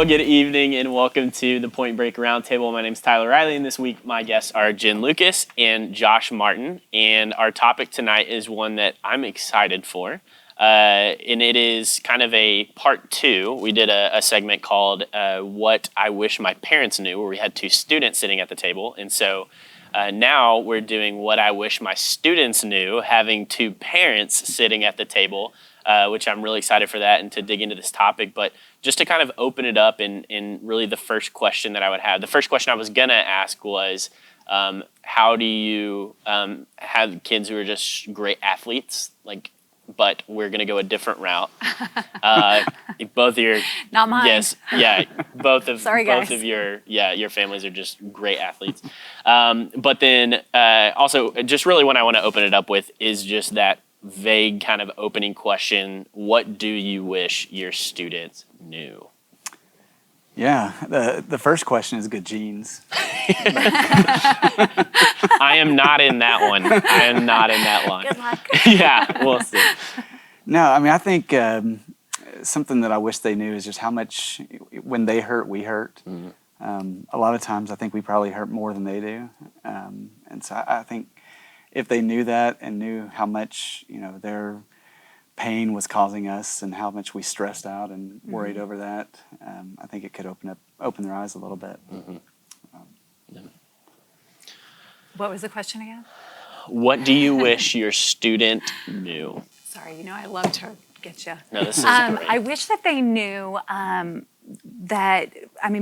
Well, good evening and welcome to the Pointbreak Roundtable. My name is Tyler Riley, and this week my guests are Jenn Lucas and Josh Martin. And our topic tonight is one that I'm excited for. And it is kind of a part two. We did a segment called What I Wish My Parents Knew, where we had two students sitting at the table. And so now we're doing What I Wish My Students Knew, having two parents sitting at the table, which I'm really excited for that and to dig into this topic. But just to kind of open it up in really the first question that I would have. The first question I was going to ask was, how do you have kids who are just great athletes? But we're going to go a different route. Both of your... Not mine. Yes, yeah. Sorry, guys. Both of your families are just great athletes. But then also, just really what I want to open it up with is just that vague kind of opening question. What do you wish your students knew? Yeah, the first question is good genes. I am not in that one. I am not in that line. Good luck. Yeah, we'll see. No, I mean, I think something that I wish they knew is just how much, when they hurt, we hurt. Mm-hmm. A lot of times I think we probably hurt more than they do. And so I think if they knew that and knew how much, their pain was causing us and how much we stressed out and worried over that, I think it could open their eyes a little bit. Mm-hmm. What was the question again? What do you wish your student knew? Sorry, I love to get you. No, this is great. I wish that they knew that,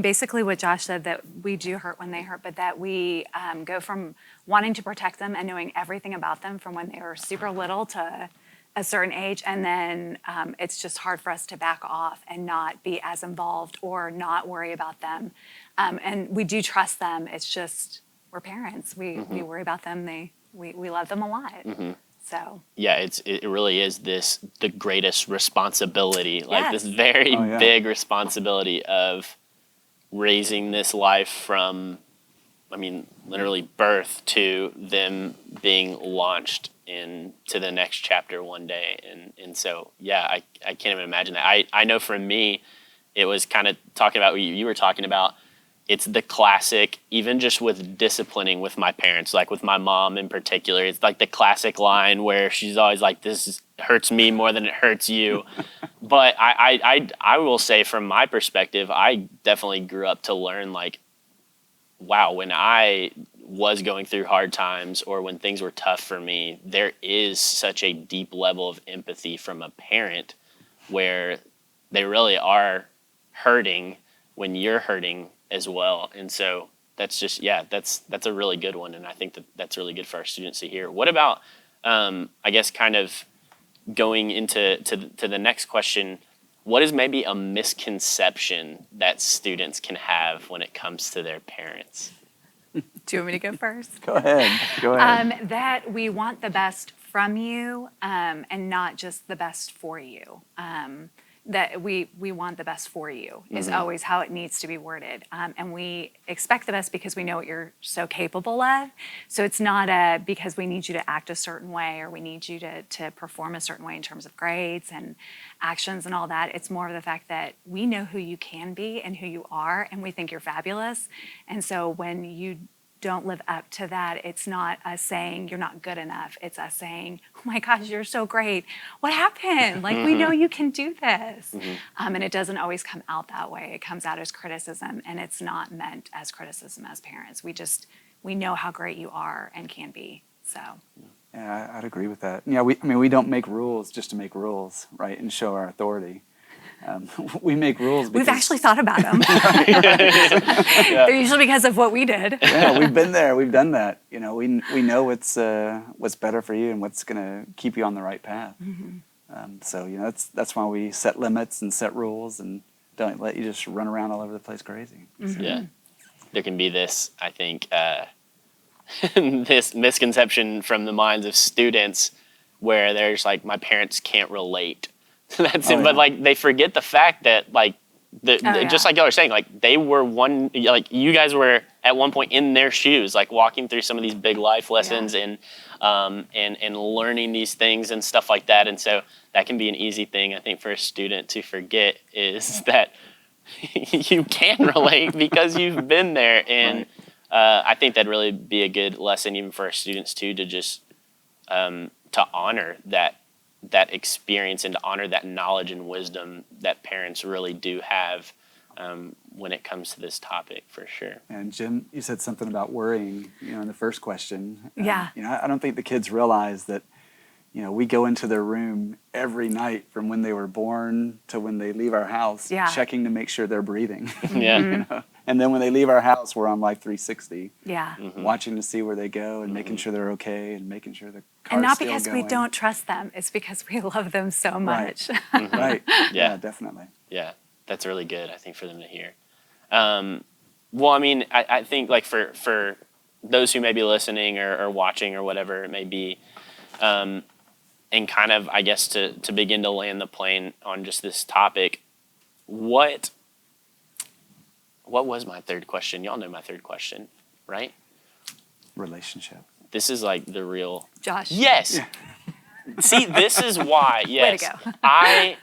basically what Josh said, that we do hurt when they hurt, but that we go from wanting to protect them and knowing everything about them from when they were super little to a certain age, and then it's just hard for us to back off and not be as involved or not worry about them. And we do trust them. It's just, we're parents. We worry about them. We love them a lot. Mm-hmm. So yeah, it really is the greatest responsibility, like Yes. this very big responsibility of raising this life from, literally birth to them being launched into the next chapter one day. And so, yeah, I can't even imagine that. I know for me, it was kind of talking about what you were talking about. It's the classic, even just with disciplining with my parents, like with my mom in particular, it's like the classic line where she's always like, this hurts me more than it hurts you. But I will say from my perspective, I definitely grew up to learn wow, when I was going through hard times or when things were tough for me, there is such a deep level of empathy from a parent where they really are hurting when you're hurting as well. And so that's just, that's a really good one. And I think that's really good for our students to hear. What about, I guess, kind of going into the next question, what is maybe a misconception that students can have when it comes to their parents? do you want me to go first? Go ahead. That we want the best from you and not just the best for you. That we want the best for you is always how it needs to be worded. And we expect the best because we know what you're so capable of. So it's not because we need you to act a certain way or we need you to perform a certain way in terms of grades and actions and all that. It's more of the fact that we know who you can be and who you are, and we think you're fabulous. And so when you don't live up to that, it's not us saying you're not good enough. It's us saying, oh my gosh, you're so great. What happened? We know you can do this. And it doesn't always come out that way. It comes out as criticism, and it's not meant as criticism as parents. We know how great you are and can be. So. Yeah, I'd agree with that. Yeah, we don't make rules just to make rules, right, and show our authority. We make rules because... We've actually thought about them. They're usually because of what we did. Yeah, we've been there. We've done that. We know what's better for you and what's going to keep you on the right path. So that's why we set limits and set rules and don't let you just run around all over the place crazy. So. Yeah, there can be this, I think, this misconception from the minds of students where there's my parents can't relate. That's it. But they forget the fact that just like y'all are saying, they were you guys were at one point in their shoes, walking through some of these big life lessons and learning these things and stuff like that. And so that can be an easy thing, I think, for a student to forget is that you can relate because you've been there. And I think that'd really be a good lesson even for our students too, to just to honor that experience and to honor that knowledge and wisdom that parents really do have when it comes to this topic, for sure. And Jen, you said something about worrying, in the first question. Yeah. I don't think the kids realize that, we go into their room every night from when they were born to when they leave our house, checking to make sure they're breathing. Yeah. And then when they leave our house, we're on Life 360. Yeah. Watching to see where they go and making sure they're okay and making sure the car's And not still because going. we don't trust them, it's because we love them so much. Right. Yeah. Definitely. Yeah, that's really good, I think, for them to hear. Well, I mean, I think like for those who may be listening or watching or whatever it may be, and kind of, I guess, to begin to land the plane on just this topic, what was my third question? Y'all know my third question, right? Relationship. This is like the real... Josh. Yes. Yeah. See, this is why, yes. Way to go. I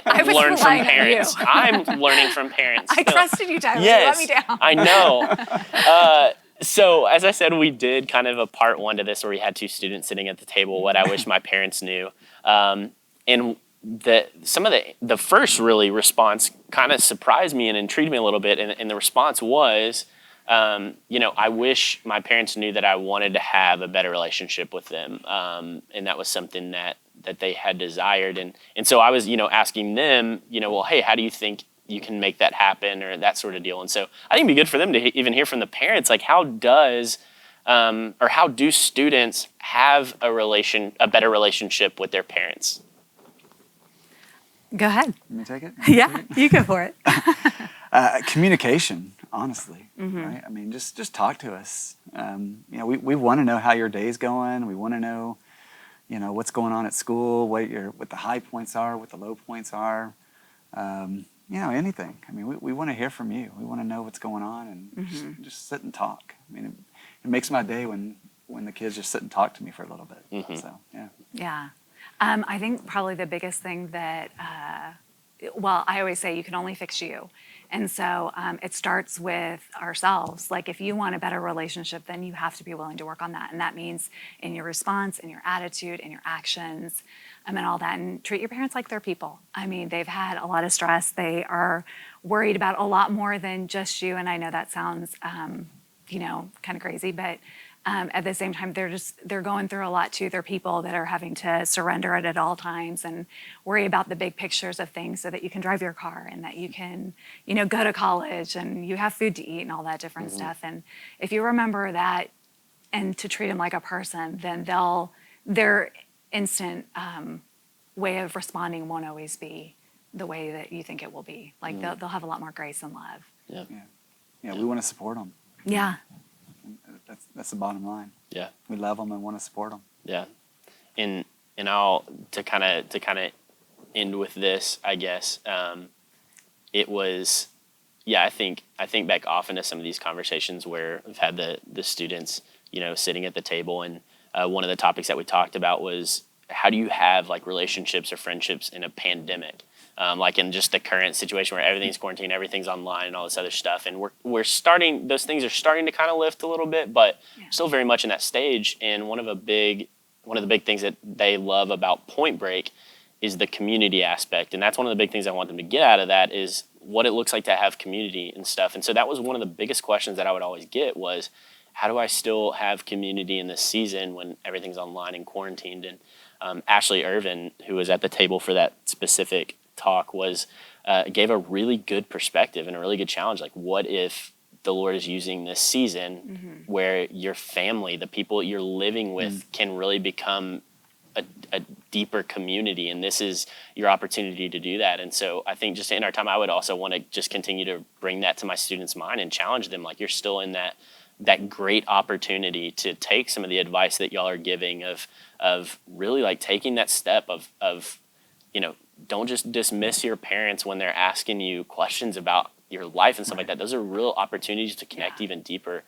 was learn from relying on parents. you. I'm learning from parents. I trusted you, Tyler. Yes, You let me down. I know. So as I said, we did kind of a part one to this where we had two students sitting at the table, what I wish my parents knew. And some of the first really response kind of surprised me and intrigued me a little bit. And the response was, I wish my parents knew that I wanted to have a better relationship with them. And that was something that they had desired. And so I was, asking them, well, hey, how do you think you can make that happen, or that sort of deal? And so I think it'd be good for them to even hear from the parents, like how do students have a better relationship with their parents? Go ahead. Let me take it? Yeah, you go for it. Communication, honestly, right? I mean, just talk to us. We want to know how your day's going. We want to know, what's going on at school, what the high points are, what the low points are. Anything. I mean, we want to hear from you. We want to know what's going on and just sit and talk. I mean, it makes my day when the kids just sit and talk to me for a little bit. So, yeah. Yeah. I think probably the biggest thing that, I always say you can only fix you. And so it starts with ourselves. Like if you want a better relationship, then you have to be willing to work on that. And that means in your response, in your attitude, in your actions, and all that. And treat your parents like they're people. I mean, they've had a lot of stress. They are worried about a lot more than just you. And I know that sounds, kind of crazy, but at the same time, they're going through a lot too. They're people that are having to surrender it at all times and worry about the big pictures of things so that you can drive your car and that you can, go to college and you have food to eat and all that different stuff. And if you remember that and to treat them like a person, then their instant way of responding won't always be the way that you think it will be. Like they'll have a lot more grace and love. Yeah, we want to support them. Yeah. That's the bottom line. Yeah. We love them and want to support them. Yeah. And I'll to kind of end with this, I guess. It was, I think back often to some of these conversations where we've had the students, sitting at the table, and one of the topics that we talked about was how do you have like relationships or friendships in a pandemic? Like in just the current situation where everything's quarantined, everything's online and all this other stuff. And those things are starting to kind of lift a little bit, but still very much in that stage. And one of the big things that they love about Pointbreak is the community aspect. And that's one of the big things I want them to get out of that is what it looks like to have community and stuff. And so that was one of the biggest questions that I would always get was, how do I still have community in this season when everything's online and quarantined? And Ashley Irvin, who was at the table for that specific talk, gave a really good perspective and a really good challenge. Like, what if the Lord is using this season where your family, the people you're living with, can really become a deeper community, and this is your opportunity to do that. And so I think just in our time, I would also want to just continue to bring that to my students' mind and challenge them. Like, you're still in that great opportunity to take some of the advice that y'all are giving of really like taking that step of don't just dismiss your parents when they're asking you questions about your life and stuff like that. Those are real opportunities to connect even deeper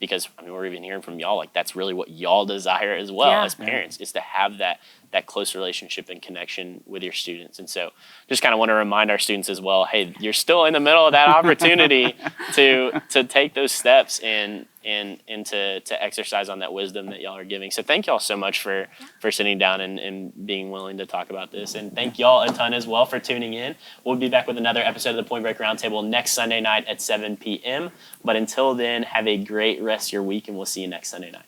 because I mean we're even hearing from y'all, like that's really what y'all desire as well Yeah. as parents, is to have that close relationship and connection with your students. And so just kind of want to remind our students as well, hey, you're still in the middle of that opportunity to take those steps and to exercise on that wisdom that y'all are giving. So thank y'all so much for sitting down and being willing to talk about this. And thank y'all a ton as well for tuning in. We'll be back with another episode of the Pointbreak Roundtable next Sunday night at 7 p.m. But until then, have a great rest of your week, and we'll see you next Sunday night.